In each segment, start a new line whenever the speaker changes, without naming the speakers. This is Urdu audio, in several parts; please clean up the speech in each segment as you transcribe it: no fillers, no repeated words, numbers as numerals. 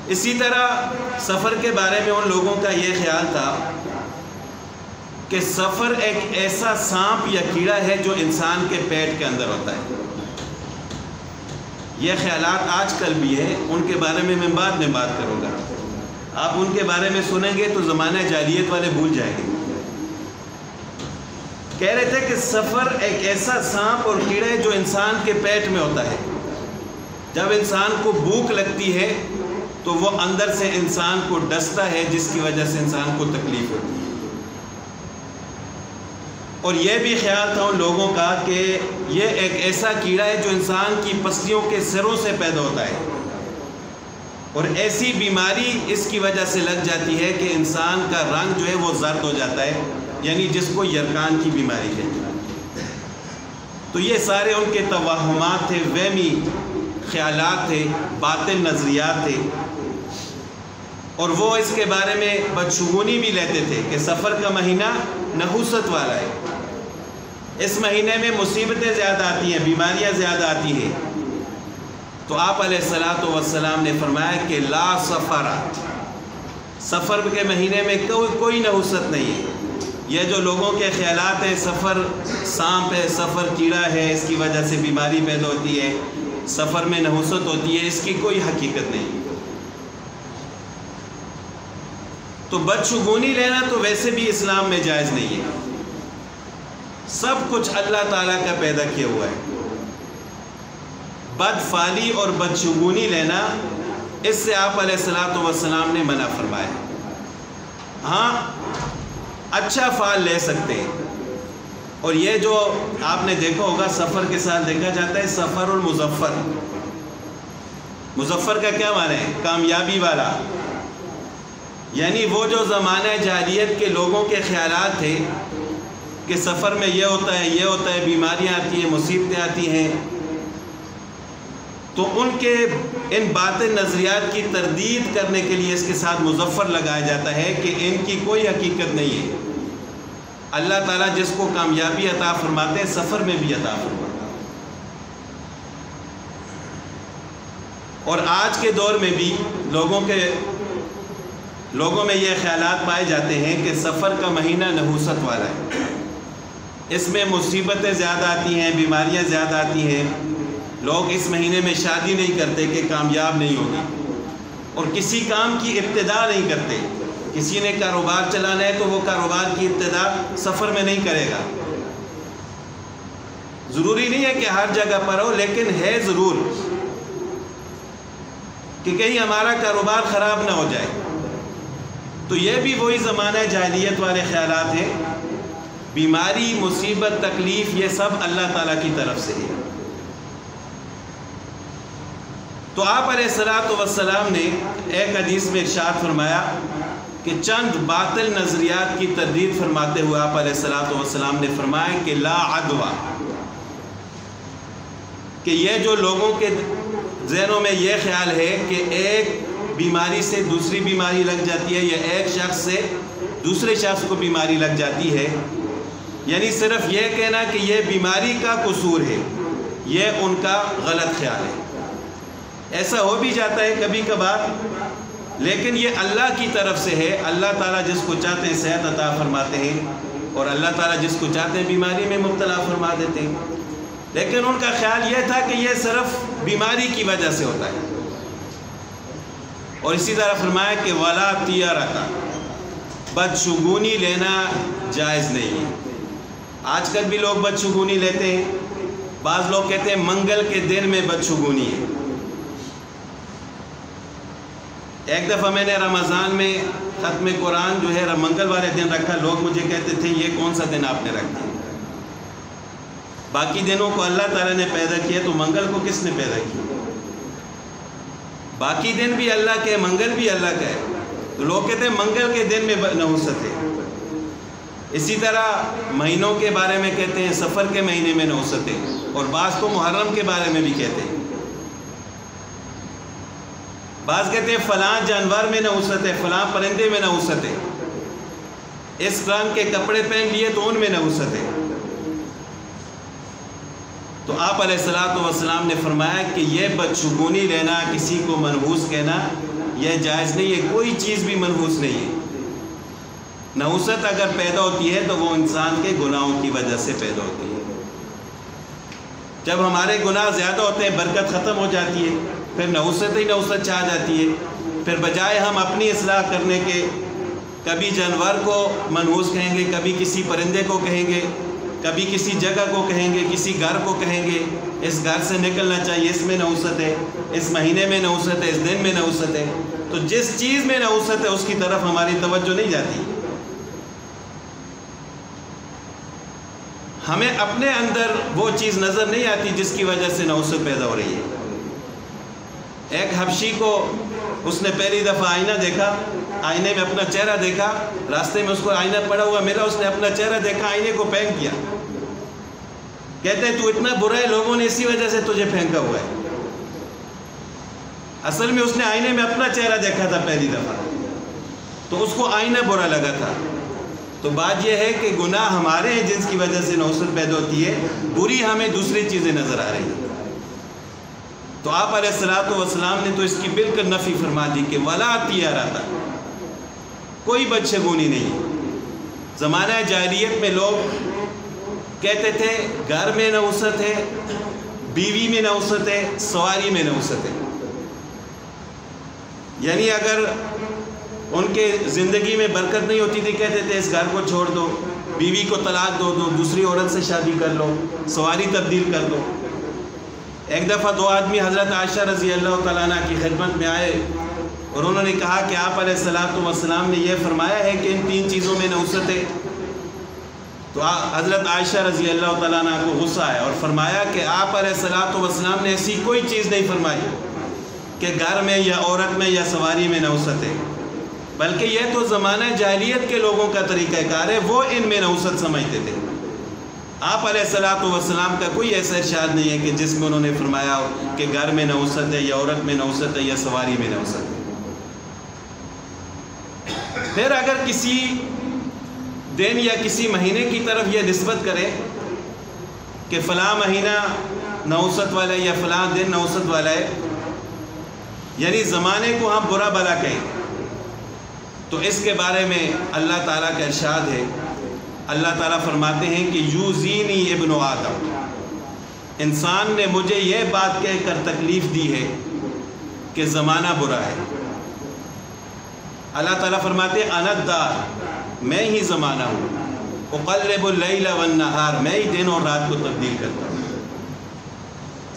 اسی طرح سفر کے بارے میں ان لوگوں کا یہ خیال تھا کہ سفر ایک ایسا سانپ یا کیڑا ہے جو انسان کے پیٹ کے اندر ہوتا ہے۔ یہ خیالات آج کل بھی ہے، ان کے بارے میں میں بعد میں بات کروں گا۔ آپ ان کے بارے میں سنیں گے تو زمانہ جاہلیت والے بھول جائیں گے۔ کہہ رہے تھے کہ سفر ایک ایسا سانپ اور کیڑا ہے جو انسان کے پیٹ میں ہوتا ہے۔ جب انسان کو بھوک لگتی ہے تو وہ اندر سے انسان کو ڈستا ہے، جس کی وجہ سے انسان کو تکلیف ہوتی ہے۔ اور یہ بھی خیال تھا ان لوگوں کا کہ یہ ایک ایسا کیڑا ہے جو انسان کی پسلیوں کے سروں سے پیدا ہوتا ہے، اور ایسی بیماری اس کی وجہ سے لگ جاتی ہے کہ انسان کا رنگ جو ہے وہ زرد ہو جاتا ہے، یعنی جس کو یرکان کی بیماری کہتے ہیں۔ تو یہ سارے ان کے توہمات تھے، وہمی خیالات تھے، باطل نظریات تھے، اور وہ اس کے بارے میں بدشگونی بھی لیتے تھے کہ سفر کا مہینہ نحوست والا ہے، اس مہینے میں مصیبتیں زیادہ آتی ہیں، بیماریاں زیادہ آتی ہیں۔ تو آپ علیہ الصلوۃ والسلام نے فرمایا کہ لا سفر، سفر کے مہینے میں کوئی نحوست نہیں ہے۔ یہ جو لوگوں کے خیالات ہیں سفر سانپ ہے، سفر کیڑا ہے، اس کی وجہ سے بیماری پیدا ہوتی ہے، سفر میں نحوست ہوتی ہے، اس کی کوئی حقیقت نہیں۔ تو بدشگونی لینا تو ویسے بھی اسلام میں جائز نہیں ہے۔ سب کچھ اللہ تعالیٰ کا پیدا کیا ہوا ہے۔ بدفعلی اور بدشگونی لینا، اس سے آپ علیہ الصلوۃ والسلام نے منع فرمایا۔ ہاں، اچھا فعل لے سکتے ہیں، اور یہ جو آپ نے دیکھا ہوگا سفر کے ساتھ دیکھا جاتا ہے سفر المظفر۔ مظفر کا کیا معنی ہے؟ کامیابی والا، یعنی وہ جو زمانہ جاہلیت کے لوگوں کے خیالات تھے کہ سفر میں یہ ہوتا ہے، یہ ہوتا ہے، بیماریاں آتی ہیں، مصیبتیں آتی ہیں، تو ان کے ان باطل نظریات کی تردید کرنے کے لیے اس کے ساتھ مظفر لگایا جاتا ہے کہ ان کی کوئی حقیقت نہیں ہے۔ اللہ تعالیٰ جس کو کامیابی عطا فرماتے ہیں سفر میں بھی عطا فرماتے ہیں۔ اور آج کے دور میں بھی لوگوں میں یہ خیالات پائے جاتے ہیں کہ سفر کا مہینہ نحوست والا ہے، اس میں مصیبتیں زیادہ آتی ہیں، بیماریاں زیادہ آتی ہیں، لوگ اس مہینے میں شادی نہیں کرتے کہ کامیاب نہیں ہوگی، اور کسی کام کی ابتدا نہیں کرتے۔ کسی نے کاروبار چلانا ہے تو وہ کاروبار کی ابتدا سفر میں نہیں کرے گا۔ ضروری نہیں ہے کہ ہر جگہ پر ہو، لیکن ہے ضرور کہ کہیں ہمارا کاروبار خراب نہ ہو جائے۔ تو یہ بھی وہی زمانہ جاہلیت والے خیالات ہیں۔ بیماری، مصیبت، تکلیف، یہ سب اللہ تعالیٰ کی طرف سے ہے۔ تو آپ علیہ الصلوۃ والسلام نے ایک حدیث میں ارشاد فرمایا کہ چند باطل نظریات کی تردید فرماتے ہوئے آپ علیہ الصلوۃ والسلام نے فرمایا کہ لا عدوہ، کہ یہ جو لوگوں کے ذہنوں میں یہ خیال ہے کہ ایک بیماری سے دوسری بیماری لگ جاتی ہے، یا ایک شخص سے دوسرے شخص کو بیماری لگ جاتی ہے، یعنی صرف یہ کہنا کہ یہ بیماری کا قصور ہے، یہ ان کا غلط خیال ہے۔ ایسا ہو بھی جاتا ہے کبھی کبھار، لیکن یہ اللہ کی طرف سے ہے۔ اللہ تعالیٰ جس کو چاہتے ہیں صحت عطا فرماتے ہیں، اور اللہ تعالیٰ جس کو چاہتے ہیں بیماری میں مبتلا فرما دیتے ہیں۔ لیکن ان کا خیال یہ تھا کہ یہ صرف بیماری کی وجہ سے ہوتا ہے۔ اور اسی طرح فرمایا کہ ولا طیرۃ، بدشگونی لینا جائز نہیں ہے۔ آج کل بھی لوگ بدشگونی لیتے ہیں۔ بعض لوگ کہتے ہیں منگل کے دن میں بدشگونی ہے۔ ایک دفعہ میں نے رمضان میں ختم قرآن جو ہے منگل والے دن رکھا، لوگ مجھے کہتے تھے یہ کون سا دن آپ نے رکھا؟ باقی دنوں کو اللہ تعالیٰ نے پیدا کیا، تو منگل کو کس نے پیدا کیا؟ باقی دن بھی اللہ کے، منگل بھی اللہ کا ہے، تو لوگ کہتے ہیں منگل کے دن میں نحوست ہے۔ اسی طرح مہینوں کے بارے میں کہتے ہیں سفر کے مہینے میں نحوست ہے، اور بعض تو محرم کے بارے میں بھی کہتے ہیں۔ بعض کہتے ہیں فلاں جانور میں نحوست ہے، فلاں پرندے میں نحوست ہے، اس رنگ کے کپڑے پہن لیے تو ان میں نحوست ہے۔ تو آپ علیہ الصلوۃ والسلام نے فرمایا کہ یہ بدشگونی لینا، کسی کو منحوس کہنا، یہ جائز نہیں ہے، کوئی چیز بھی منحوس نہیں ہے۔ نحوست اگر پیدا ہوتی ہے تو وہ انسان کے گناہوں کی وجہ سے پیدا ہوتی ہے۔ جب ہمارے گناہ زیادہ ہوتے ہیں برکت ختم ہو جاتی ہے، پھر نحوست ہی نحوست چاہ جاتی ہے۔ پھر بجائے ہم اپنی اصلاح کرنے کے کبھی جانور کو منحوس کہیں گے، کبھی کسی پرندے کو کہیں گے، کبھی کسی جگہ کو کہیں گے، کسی گھر کو کہیں گے اس گھر سے نکلنا چاہیے، اس میں نحوست ہے، اس مہینے میں نحوست ہے، اس دن میں نحوست ہے۔ تو جس چیز میں نحوست ہے اس کی طرف ہماری توجہ نہیں جاتی۔ ہمیں اپنے اندر وہ چیز نظر نہیں آتی جس کی وجہ سے نحوست پیدا ہو رہی ہے۔ ایک حبشی کو اس نے پہلی دفعہ آئینہ دیکھا، آئینے میں اپنا چہرہ دیکھا، راستے میں اس کو آئینہ پڑا ہوا ملا، اس نے اپنا چہرہ دیکھا، آئینے کو پھینک دیا۔ کہتے ہیں تو اتنا برا ہے، لوگوں نے اسی وجہ سے تجھے پھینکا ہوا ہے۔ اصل میں اس نے آئینے میں اپنا چہرہ دیکھا تھا پہلی دفعہ، تو اس کو آئینہ برا لگا تھا۔ تو بات یہ ہے کہ گناہ ہمارے ہیں جن کی وجہ سے نحوست پیدا ہوتی ہے، بری ہمیں دوسری چیزیں نظر آ رہی ہیں۔ تو آپ علیہ الصلوۃ والسلام نے تو اس کی بالکل نفی فرما دی کہ ولا طیارۃ، کوئی بدشگونی نہیں۔ زمانہ جاہلیت میں لوگ کہتے تھے گھر میں نحوست ہے، بیوی میں نحوست ہے، سواری میں نحوست ہے۔ یعنی اگر ان کے زندگی میں برکت نہیں ہوتی تھی، کہتے تھے اس گھر کو چھوڑ دو، بیوی کو طلاق دو، دوسری عورت سے شادی کر لو، سواری تبدیل کر دو۔ ایک دفعہ دو آدمی حضرت عائشہ رضی اللہ تعالیٰ عنہ کی خدمت میں آئے اور انہوں نے کہا کہ آپ علیہ الصلوۃ والسلام نے یہ فرمایا ہے کہ ان تین چیزوں میں نحوست ہے۔ تو حضرت عائشہ رضی اللہ تعالیٰ عنہ کو غصہ آیا اور فرمایا کہ آپ علیہ الصلوۃ والسلام نے ایسی کوئی چیز نہیں فرمائی کہ گھر میں یا عورت میں یا سواری میں نحوست ہے، بلکہ یہ تو زمانہ جاہلیت کے لوگوں کا طریقہ کار ہے، وہ ان میں نحوست سمجھتے تھے۔ آپ علیہ الصلوۃ والسلام کا کوئی ایسا ارشاد نہیں ہے کہ جس میں انہوں نے فرمایا ہو کہ گھر میں نحوست ہے یا عورت میں نحوست ہے یا سواری میں نحوست ہے۔ پھر اگر کسی دن یا کسی مہینے کی طرف یہ نسبت کرے کہ فلاں مہینہ نحوست والا ہے یا فلاں دن نحوست والا ہے، یعنی زمانے کو ہم برا بھلا کہیں، تو اس کے بارے میں اللہ تعالیٰ کا ارشاد ہے۔ اللہ تعالیٰ فرماتے ہیں کہ یوزینی ابن آدم، انسان نے مجھے یہ بات کہہ کر تکلیف دی ہے کہ زمانہ برا ہے۔ اللہ تعالیٰ فرماتے ہیں انا الدار، میں ہی زمانہ ہوں، اقلب اللیل والنہار، میں ہی دن اور رات کو تبدیل کرتا ہوں۔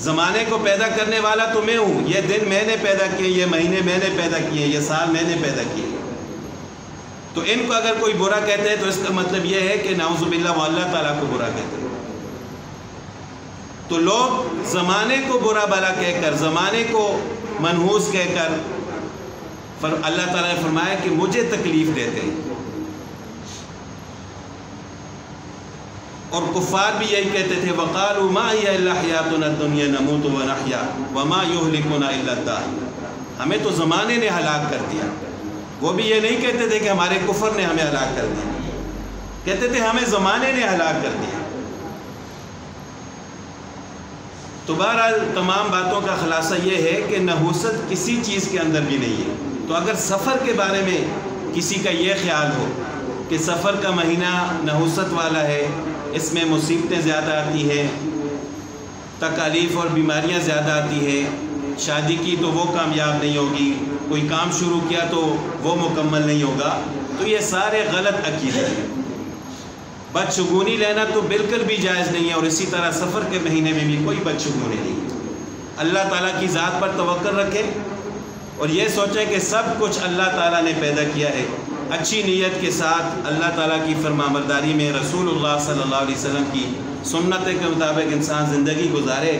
زمانے کو پیدا کرنے والا تو میں ہوں، یہ دن میں نے پیدا کیے، یہ مہینے میں نے پیدا کیے، یہ سال میں نے پیدا کیے۔ تو ان کو اگر کوئی برا کہتے ہیں تو اس کا مطلب یہ ہے کہ نعوذ باللہ وہ اللہ تعالیٰ کو برا کہتے ہیں۔ تو لوگ زمانے کو برا بھلا کہہ کر، زمانے کو منحوس کہہ کر، اللہ تعالیٰ نے فرمایا کہ مجھے تکلیف دیتے ہیں۔ اور کفار بھی یہی کہتے تھے وَقَالُوا مَا هِيَ إِلَّا حَيَاتُنَا الدُّنْيَا نَمُوتُ وَنَحْيَا وَمَا يُهْلِكُنَا إِلَّا الدَّهْرُ، ہمیں تو زمانے نے ہلاک کر دیا۔ وہ بھی یہ نہیں کہتے تھے کہ ہمارے کفر نے ہمیں ہلاک کر دیا، کہتے تھے ہمیں زمانے نے ہلاک کر دیا۔ تو بہرحال تمام باتوں کا خلاصہ یہ ہے کہ نحوست کسی چیز کے اندر بھی نہیں ہے۔ تو اگر سفر کے بارے میں کسی کا یہ خیال ہو کہ سفر کا مہینہ نحوست والا ہے، اس میں مصیبتیں زیادہ آتی ہیں، تکالیف اور بیماریاں زیادہ آتی ہیں، شادی کی تو وہ کامیاب نہیں ہوگی، کوئی کام شروع کیا تو وہ مکمل نہیں ہوگا، تو یہ سارے غلط عقیدے ہیں۔ بدشگونی لینا تو بالکل بھی جائز نہیں ہے، اور اسی طرح سفر کے مہینے میں بھی کوئی بدشگونی نہیں ہے۔ اللہ تعالیٰ کی ذات پر توکل رکھیں اور یہ سوچیں کہ سب کچھ اللہ تعالیٰ نے پیدا کیا ہے، اچھی نیت کے ساتھ اللہ تعالیٰ کی فرمانبرداری میں رسول اللہ صلی اللہ علیہ وسلم کی سنت کے مطابق انسان زندگی گزارے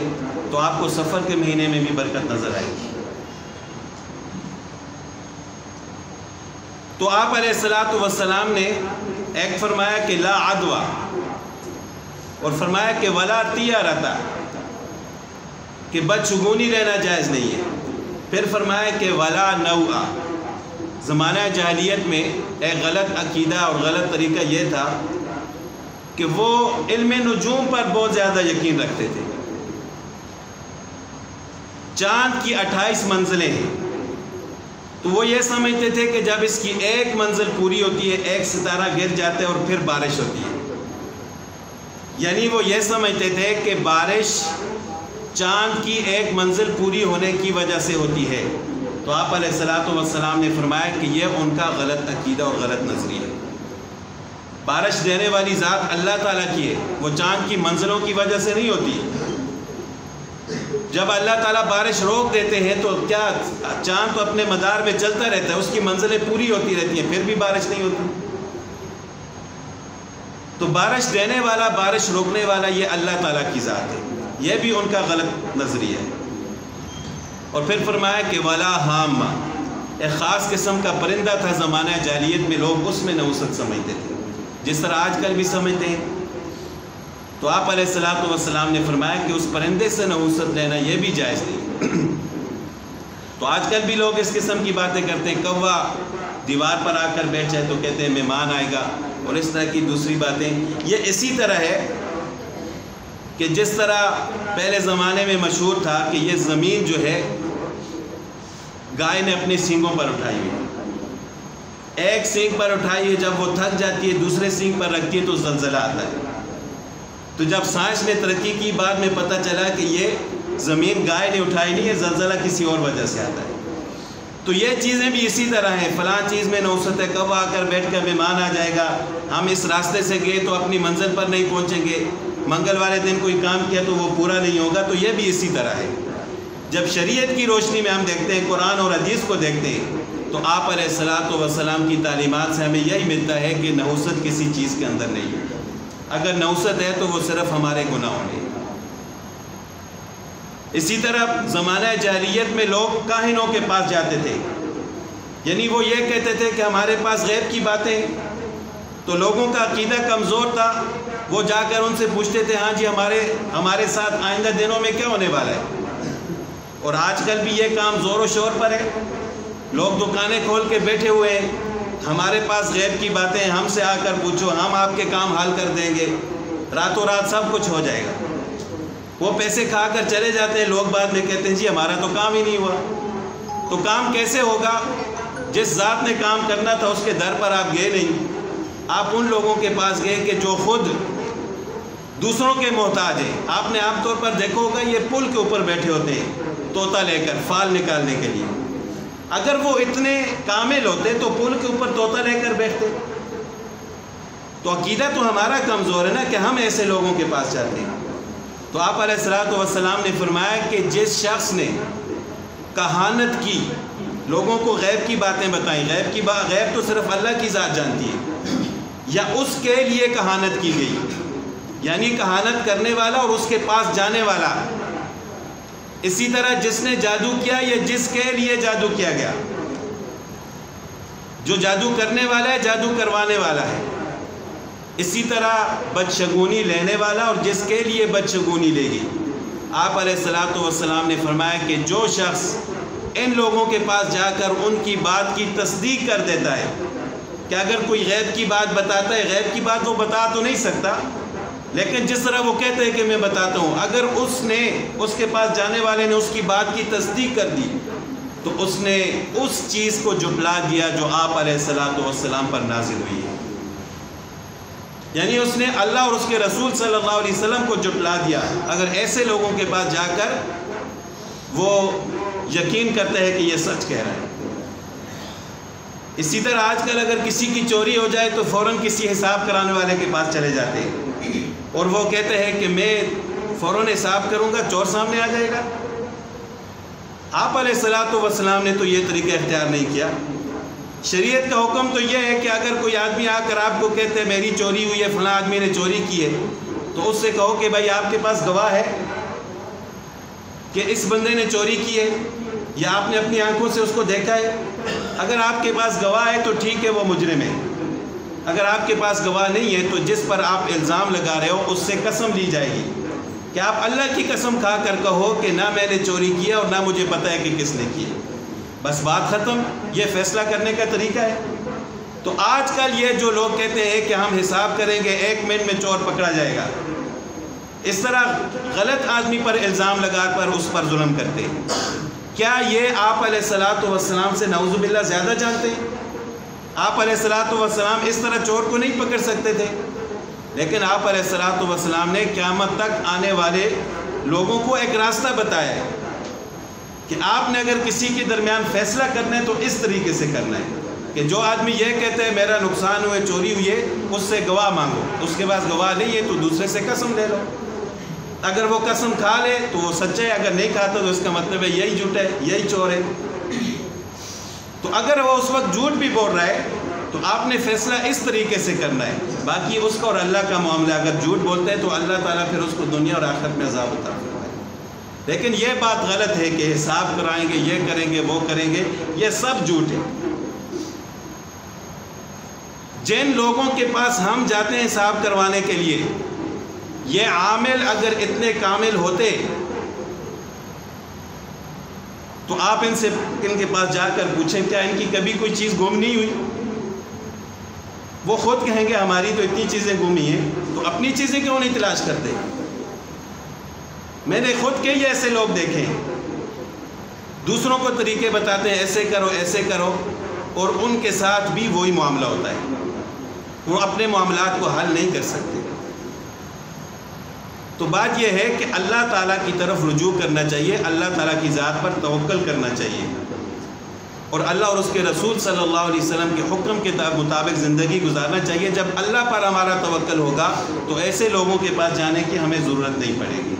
تو آپ کو سفر کے مہینے میں بھی برکت نظر آئے گی۔ تو آپ علیہ الصلوۃ والسلام نے ایک فرمایا کہ لا عدوہ، اور فرمایا کہ ولا طیارۃ، کہ بدشگونی لینا جائز نہیں ہے۔ پھر فرمایا کہ ولا نوء، زمانہ جاہلیت میں ایک غلط عقیدہ اور غلط طریقہ یہ تھا کہ وہ علم نجوم پر بہت زیادہ یقین رکھتے تھے۔ چاند کی 28 منزلیں ہیں، تو وہ یہ سمجھتے تھے کہ جب اس کی ایک منزل پوری ہوتی ہے، ایک ستارہ گر جاتا ہے اور پھر بارش ہوتی ہے، یعنی وہ یہ سمجھتے تھے کہ بارش چاند کی ایک منزل پوری ہونے کی وجہ سے ہوتی ہے۔ تو آپ علیہ الصلوۃ والسلام نے فرمایا کہ یہ ان کا غلط عقیدہ اور غلط نظریہ ہے۔ بارش دینے والی ذات اللہ تعالیٰ کی ہے، وہ چاند کی منزلوں کی وجہ سے نہیں ہوتی۔ جب اللہ تعالیٰ بارش روک دیتے ہیں تو کیا چاند تو اپنے مدار میں چلتا رہتا ہے، اس کی منزلیں پوری ہوتی رہتی ہیں، پھر بھی بارش نہیں ہوتی۔ تو بارش دینے والا، بارش روکنے والا یہ اللہ تعالیٰ کی ذات ہے، یہ بھی ان کا غلط نظریہ ہے۔ اور پھر فرمایا کہ ولا حامہ، ایک خاص قسم کا پرندہ تھا زمانہ جاہلیت میں، لوگ اس میں نحوست سمجھتے تھے جس طرح آج کل بھی سمجھتے ہیں۔ تو آپ علیہ الصلوۃ والسلام نے فرمایا کہ اس پرندے سے نحوست لینا یہ بھی جائز نہیں۔ تو آج کل بھی لوگ اس قسم کی باتیں کرتے ہیں، کوا دیوار پر آ کر بیٹھ جائے تو کہتے ہیں مہمان آئے گا، اور اس طرح کی دوسری باتیں۔ یہ اسی طرح ہے کہ جس طرح پہلے زمانے میں مشہور تھا کہ یہ زمین جو ہے گائے نے اپنے سینگوں پر اٹھائی ہوئی، ایک سینگ پر اٹھائی ہے، جب وہ تھک جاتی ہے دوسرے سینگ پر رکھتی ہے تو زلزلہ آتا ہے۔ تو جب سائنس نے ترقی کی، بعد میں پتہ چلا کہ یہ زمین گائے نے اٹھائی نہیں ہے، زلزلہ کسی اور وجہ سے آتا ہے۔ تو یہ چیزیں بھی اسی طرح ہیں، فلاں چیز میں نحوست ہے، کب آ کر بیٹھ کر مہمان آ جائے گا، ہم اس راستے سے گئے تو اپنی منزل پر نہیں پہنچیں گے، منگل والے دن کوئی کام کیا تو وہ پورا نہیں ہوگا۔ تو یہ بھی اسی طرح ہے۔ جب شریعت کی روشنی میں ہم دیکھتے ہیں، قرآن اور حدیث کو دیکھتے ہیں، تو آپ علیہ الصلوۃ والسلام کی تعلیمات سے ہمیں یہی ملتا ہے کہ نحوست کسی چیز کے اندر نہیں ہے۔ اگر نحوست ہے تو وہ صرف ہمارے گناہوں میں۔ اسی طرح زمانہ جاہلیت میں لوگ کاہنوں کے پاس جاتے تھے، یعنی وہ یہ کہتے تھے کہ ہمارے پاس غیب کی باتیں، تو لوگوں کا عقیدہ کمزور تھا، وہ جا کر ان سے پوچھتے تھے ہاں جی ہمارے ساتھ آئندہ دنوں میں کیا ہونے والا ہے۔ اور آج کل بھی یہ کام زور و شور پر ہے، لوگ دکانیں کھول کے بیٹھے ہوئے ہیں، ہمارے پاس غیب کی باتیں، ہم سے آ کر پوچھو، ہم آپ کے کام حل کر دیں گے، راتوں رات سب کچھ ہو جائے گا۔ وہ پیسے کھا کر چلے جاتے ہیں، لوگ بعد میں کہتے ہیں جی ہمارا تو کام ہی نہیں ہوا۔ تو کام کیسے ہوگا؟ جس ذات نے کام کرنا تھا اس کے در پر آپ گئے نہیں، آپ ان لوگوں کے پاس گئے کہ جو خود دوسروں کے محتاج ہیں۔ آپ نے عام طور پر دیکھا ہوگا یہ پل کے اوپر بیٹھے ہوتے ہیں طوطا لے کر فال نکالنے کے لیے، اگر وہ اتنے کامل ہوتے تو پل کے اوپر طوطا لے کر بیٹھتے۔ تو عقیدہ تو ہمارا کمزور ہے نا کہ ہم ایسے لوگوں کے پاس جاتے ہیں۔ تو آپ علیہ الصلوۃ والسلام نے فرمایا کہ جس شخص نے کہانت کی، لوگوں کو غیب کی باتیں بتائیں، غیب تو صرف اللہ کی ذات جانتی ہے، یا اس کے لیے کہانت کی گئی، یعنی کہانت کرنے والا اور اس کے پاس جانے والا۔ اسی طرح جس نے جادو کیا یا جس کے لیے جادو کیا گیا، جو جادو کرنے والا ہے جادو کروانے والا ہے۔ اسی طرح بدشگونی لینے والا اور جس کے لیے بدشگونی لے گی۔ آپ علیہ الصلوۃ والسلام نے فرمایا کہ جو شخص ان لوگوں کے پاس جا کر ان کی بات کی تصدیق کر دیتا ہے، کہ اگر کوئی غیب کی بات بتاتا ہے، غیب کی بات وہ بتا تو نہیں سکتا، لیکن جس طرح وہ کہتے ہیں کہ میں بتاتا ہوں، اگر اس کے پاس جانے والے نے اس کی بات کی تصدیق کر دی تو اس نے اس چیز کو جھٹلا دیا جو آپ علیہ الصلوۃ والسلام پر نازل ہوئی ہے، یعنی اس نے اللہ اور اس کے رسول صلی اللہ علیہ وسلم کو جھٹلا دیا۔ اگر ایسے لوگوں کے پاس جا کر وہ یقین کرتا ہے کہ یہ سچ کہہ رہا ہے۔ اسی طرح آج کل اگر کسی کی چوری ہو جائے تو فوراً کسی حساب کرانے والے کے پاس چلے جاتے ہیں، اور وہ کہتے ہیں کہ میں فوراً حساب کروں گا، چور سامنے آ جائے گا۔ آپ علیہ الصلوۃ والسلام نے تو یہ طریقہ اختیار نہیں کیا۔ شریعت کا حکم تو یہ ہے کہ اگر کوئی آدمی آ کر آپ کو کہتے ہیں میری چوری ہوئی ہے، فلاں آدمی نے چوری کی ہے، تو اس سے کہو کہ بھائی آپ کے پاس گواہ ہے کہ اس بندے نے چوری کی ہے، یا آپ نے اپنی آنکھوں سے اس کو دیکھا ہے؟ اگر آپ کے پاس گواہ ہے تو ٹھیک ہے، وہ مجرم ہے۔ اگر آپ کے پاس گواہ نہیں ہے تو جس پر آپ الزام لگا رہے ہو اس سے قسم لی جائے گی کہ آپ اللہ کی قسم کھا کر کہو کہ نہ میں نے چوری کیا اور نہ مجھے پتہ ہے کہ کس نے کی، بس بات ختم۔ یہ فیصلہ کرنے کا طریقہ ہے۔ تو آج کل یہ جو لوگ کہتے ہیں کہ ہم حساب کریں گے، 1 منٹ میں چور پکڑا جائے گا، اس طرح غلط آدمی پر الزام لگا کر اس پر ظلم کرتے ہیں۔ کیا یہ آپ علیہ الصلوۃ والسلام سے نعوذ باللہ زیادہ جانتے ہیں؟ آپ علیہ الصلوۃ والسلام اس طرح چور کو نہیں پکڑ سکتے تھے، لیکن آپ علیہ الصلوۃ والسلام نے قیامت تک آنے والے لوگوں کو ایک راستہ بتایا ہے کہ آپ نے اگر کسی کے درمیان فیصلہ کرنا ہے تو اس طریقے سے کرنا ہے کہ جو آدمی یہ کہتا ہے میرا نقصان ہوئے، چوری ہوئی ہے، اس سے گواہ مانگو، اس کے پاس گواہ نہیں ہے تو دوسرے سے قسم لے لو، اگر وہ قسم کھا لے تو وہ سچا ہے، اگر نہیں کھاتا تو اس کا مطلب ہے یہی جھوٹ ہے، یہی چور ہے۔ تو اگر وہ اس وقت جھوٹ بھی بول رہا ہے تو آپ نے فیصلہ اس طریقے سے کرنا ہے، باقی اس کا اور اللہ کا معاملہ، اگر جھوٹ بولتے ہیں تو اللہ تعالیٰ پھر اس کو دنیا اور آخرت میں عذاب عطا فرمائے۔ لیکن یہ بات غلط ہے کہ حساب کرائیں گے، یہ کریں گے، وہ کریں گے، یہ سب جھوٹ ہے۔ جن لوگوں کے پاس ہم جاتے ہیں حساب کروانے کے لیے، یہ عامل اگر اتنے کامل ہوتے تو آپ ان کے پاس جا کر پوچھیں کیا ان کی کبھی کوئی چیز گم نہیں ہوئی؟ وہ خود کہیں گے ہماری تو اتنی چیزیں گمی ہیں، تو اپنی چیزیں کیوں نہیں تلاش کرتے؟ میں نے خود کے ایسے لوگ دیکھے ہیں، دوسروں کو طریقے بتاتے ہیں ایسے کرو ایسے کرو، اور ان کے ساتھ بھی وہی معاملہ ہوتا ہے، وہ اپنے معاملات کو حل نہیں کر سکتے۔ تو بات یہ ہے کہ اللہ تعالیٰ کی طرف رجوع کرنا چاہیے، اللہ تعالیٰ کی ذات پر توکل کرنا چاہیے، اور اللہ اور اس کے رسول صلی اللہ علیہ وسلم کے حکم کے مطابق زندگی گزارنا چاہیے۔ جب اللہ پر ہمارا توکل ہوگا تو ایسے لوگوں کے پاس جانے کی ہمیں ضرورت نہیں پڑے گی۔